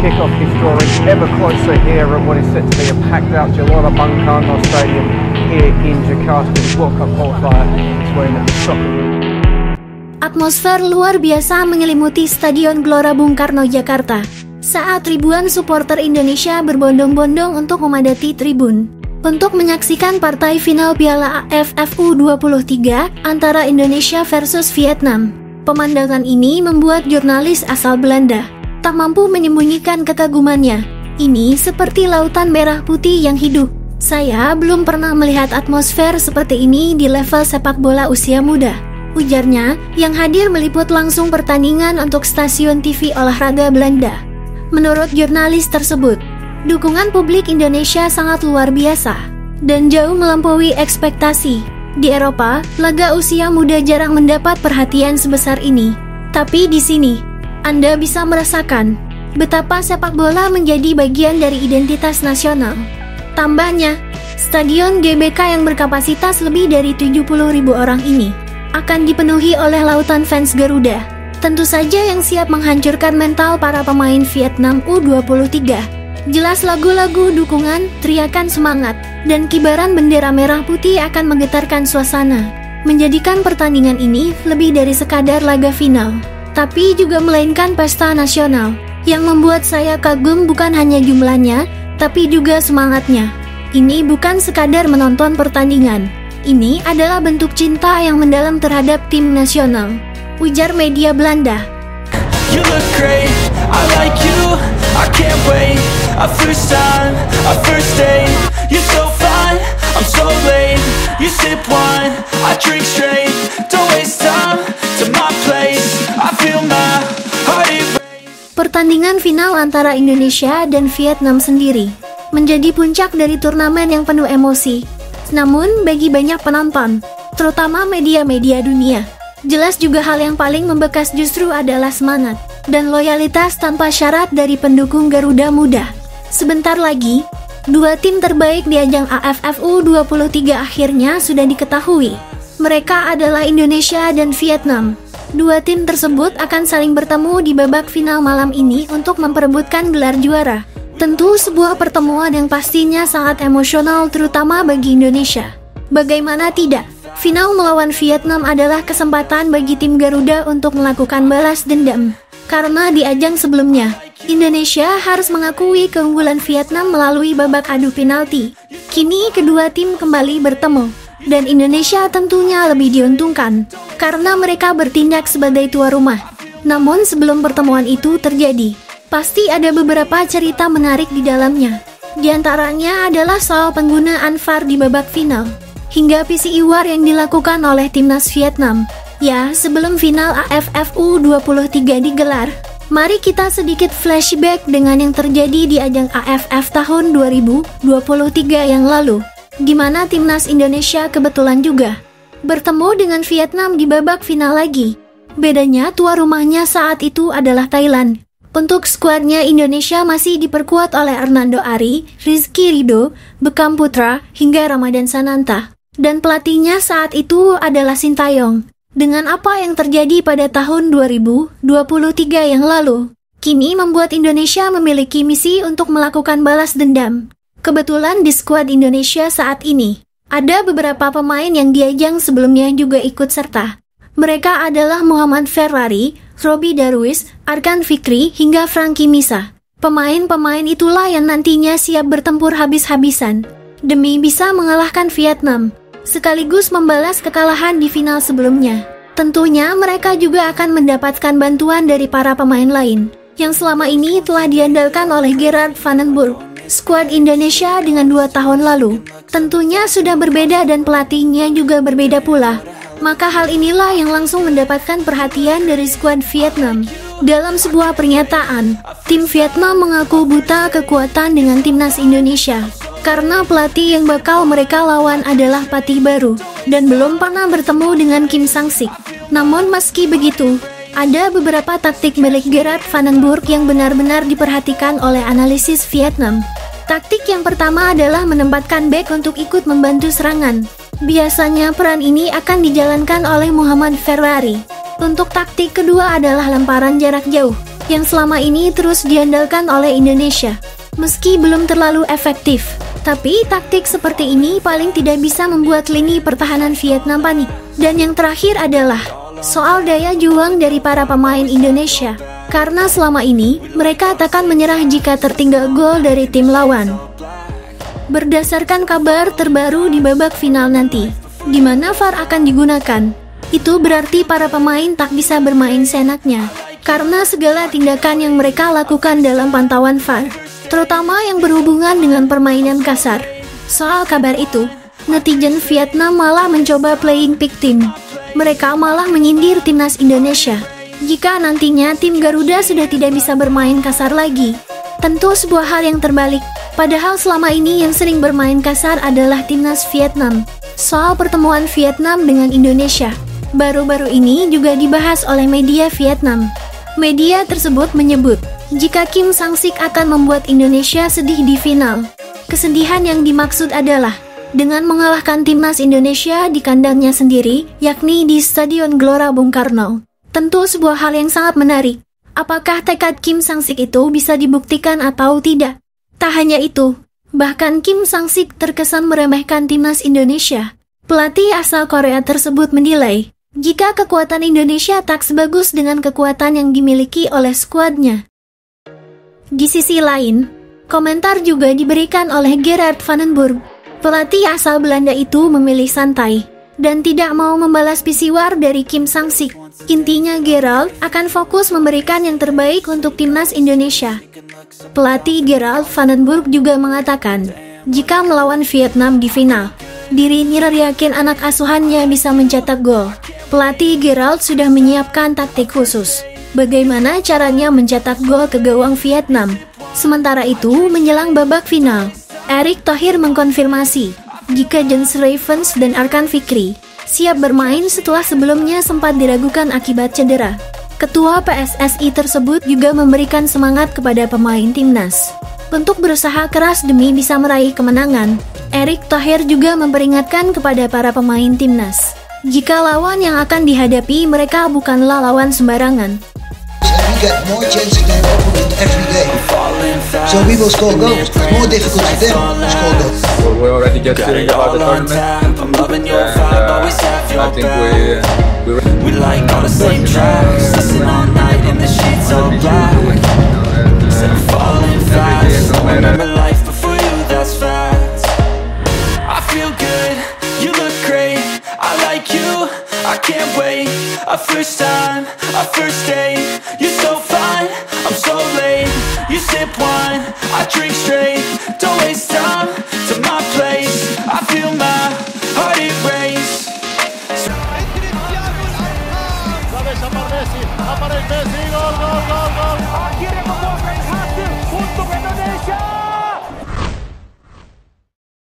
kick-off historic, ever closer here at what is set to be a packed-out Gelora Bung Karno Stadium here in Jakarta. This World Cup qualifier between soccer. Atmosfer luar biasa menyelimuti Stadion Gelora Bung Karno, Jakarta saat ribuan supporter Indonesia berbondong-bondong untuk memadati tribun untuk menyaksikan partai final Piala AFF U23 antara Indonesia versus Vietnam. Pemandangan ini membuat jurnalis asal Belanda tak mampu menyembunyikan kekagumannya. Ini seperti lautan merah putih yang hidup. Saya belum pernah melihat atmosfer seperti ini di level sepak bola usia muda, ujarnya yang hadir meliput langsung pertandingan untuk stasiun TV olahraga Belanda. Menurut jurnalis tersebut, dukungan publik Indonesia sangat luar biasa dan jauh melampaui ekspektasi. Di Eropa, laga usia muda jarang mendapat perhatian sebesar ini. Tapi di sini, Anda bisa merasakan betapa sepak bola menjadi bagian dari identitas nasional. Tambahnya, Stadion GBK yang berkapasitas lebih dari 70.000 orang ini akan dipenuhi oleh lautan fans Garuda. Tentu saja yang siap menghancurkan mental para pemain Vietnam U23. Jelas lagu-lagu dukungan, teriakan semangat, dan kibaran bendera merah putih akan menggetarkan suasana, menjadikan pertandingan ini lebih dari sekadar laga final, tapi juga melainkan pesta nasional, yang membuat saya kagum bukan hanya jumlahnya, tapi juga semangatnya. Ini bukan sekadar menonton pertandingan, ini adalah bentuk cinta yang mendalam terhadap tim nasional, ujar media Belanda. You look great, I like you, I can't wait. A first time, a first date. You're so fine, I'm so late. You sip wine, I drink straight. Don't waste time to my place. I feel my heart erase. Pertandingan final antara Indonesia dan Vietnam sendiri menjadi puncak dari turnamen yang penuh emosi. Namun bagi banyak penonton, terutama media-media dunia, jelas juga hal yang paling membekas justru adalah semangat dan loyalitas tanpa syarat dari pendukung Garuda Muda. Sebentar lagi, dua tim terbaik di ajang AFF U23 akhirnya sudah diketahui. Mereka adalah Indonesia dan Vietnam. Dua tim tersebut akan saling bertemu di babak final malam ini untuk memperebutkan gelar juara. Tentu sebuah pertemuan yang pastinya sangat emosional terutama bagi Indonesia. Bagaimana tidak, final melawan Vietnam adalah kesempatan bagi tim Garuda untuk melakukan balas dendam. Karena di ajang sebelumnya, Indonesia harus mengakui keunggulan Vietnam melalui babak adu penalti. Kini kedua tim kembali bertemu, dan Indonesia tentunya lebih diuntungkan, karena mereka bertindak sebagai tuan rumah. Namun sebelum pertemuan itu terjadi, pasti ada beberapa cerita menarik di dalamnya. Di antaranya adalah soal penggunaan VAR di babak final, hingga PCI war yang dilakukan oleh timnas Vietnam. Ya, sebelum final AFF U23 digelar, mari kita sedikit flashback dengan yang terjadi di ajang AFF tahun 2023 yang lalu, di mana timnas Indonesia kebetulan juga bertemu dengan Vietnam di babak final lagi. Bedanya tuan rumahnya saat itu adalah Thailand. Untuk skuadnya Indonesia masih diperkuat oleh Hernando Ari, Rizky Ridho, Bekam Putra, hingga Ramadan Sananta. Dan pelatihnya saat itu adalah Sintayong. Dengan apa yang terjadi pada tahun 2023 yang lalu, kini membuat Indonesia memiliki misi untuk melakukan balas dendam. Kebetulan di skuad Indonesia saat ini, ada beberapa pemain yang di ajang sebelumnya juga ikut serta. Mereka adalah Muhammad Ferrari, Robby Darwish, Arkan Fikri, hingga Frankie Misa. Pemain-pemain itulah yang nantinya siap bertempur habis-habisan demi bisa mengalahkan Vietnam, sekaligus membalas kekalahan di final sebelumnya. Tentunya mereka juga akan mendapatkan bantuan dari para pemain lain yang selama ini telah diandalkan oleh Gerard Van den Burg. Skuad Indonesia dengan 2 tahun lalu tentunya sudah berbeda dan pelatihnya juga berbeda pula. Maka hal inilah yang langsung mendapatkan perhatian dari skuad Vietnam. Dalam sebuah pernyataan, tim Vietnam mengaku buta kekuatan dengan timnas Indonesia karena pelatih yang bakal mereka lawan adalah pelatih baru dan belum pernah bertemu dengan Kim Sang-sik. Namun meski begitu, ada beberapa taktik milik Gerard Van den Burg yang benar-benar diperhatikan oleh analisis Vietnam. Taktik yang pertama adalah menempatkan bek untuk ikut membantu serangan. Biasanya peran ini akan dijalankan oleh Muhammad Ferrari. Untuk taktik kedua adalah lemparan jarak jauh. yang selama ini terus diandalkan oleh Indonesia. Meski belum terlalu efektif, tapi taktik seperti ini paling tidak bisa membuat lini pertahanan Vietnam panik. Dan yang terakhir adalah soal daya juang dari para pemain Indonesia. Karena selama ini, mereka takkan menyerah jika tertinggal gol dari tim lawan. Berdasarkan kabar terbaru di babak final nanti, di mana VAR akan digunakan, itu berarti para pemain tak bisa bermain seenaknya. Karena segala tindakan yang mereka lakukan dalam pantauan VAR, terutama yang berhubungan dengan permainan kasar. Soal kabar itu, netizen Vietnam malah mencoba playing victim. Mereka malah menyindir timnas Indonesia jika nantinya tim Garuda sudah tidak bisa bermain kasar lagi. Tentu sebuah hal yang terbalik, padahal selama ini yang sering bermain kasar adalah timnas Vietnam. Soal pertemuan Vietnam dengan Indonesia, baru-baru ini juga dibahas oleh media Vietnam. Media tersebut menyebut jika Kim Sang-sik akan membuat Indonesia sedih di final. Kesedihan yang dimaksud adalah dengan mengalahkan timnas Indonesia di kandangnya sendiri, yakni di Stadion Gelora Bung Karno. Tentu sebuah hal yang sangat menarik. Apakah tekad Kim Sang-sik itu bisa dibuktikan atau tidak? Tak hanya itu, bahkan Kim Sang-sik terkesan meremehkan timnas Indonesia. Pelatih asal Korea tersebut menilai jika kekuatan Indonesia tak sebagus dengan kekuatan yang dimiliki oleh skuadnya. Di sisi lain, komentar juga diberikan oleh Gerard Vandenburg. Pelatih asal Belanda itu memilih santai dan tidak mau membalas pisiwar dari Kim Sang-sik. Intinya Gerard akan fokus memberikan yang terbaik untuk timnas Indonesia. Pelatih Gerard Vandenburg juga mengatakan, jika melawan Vietnam di final, dirinya yakin anak asuhannya bisa mencetak gol. Pelatih Gerard sudah menyiapkan taktik khusus bagaimana caranya mencetak gol ke gawang Vietnam. Sementara itu, menjelang babak final, Erick Thohir mengkonfirmasi jika Jens Ravens dan Arkan Fikri siap bermain setelah sebelumnya sempat diragukan akibat cedera. Ketua PSSI tersebut juga memberikan semangat kepada pemain timnas untuk berusaha keras demi bisa meraih kemenangan. Erick Thohir juga memperingatkan kepada para pemain timnas jika lawan yang akan dihadapi mereka bukanlah lawan sembarangan. We get more chances than opponent every game. So we will score goals. It's more difficult for them to score goals. We're already just feeling about the tournament. I think we like all the same tracks. Listen all night and the sheets all black. Said I'm falling fast. Remember life before you, that's facts. I feel good, you look great. I like you, I can't wait. A first time, a first date. You're so fine, I'm so late. You sip wine, I drink straight. Don't waste time to my place. I feel my heart erase. Aparece Messi, gol, gol, gol, gol.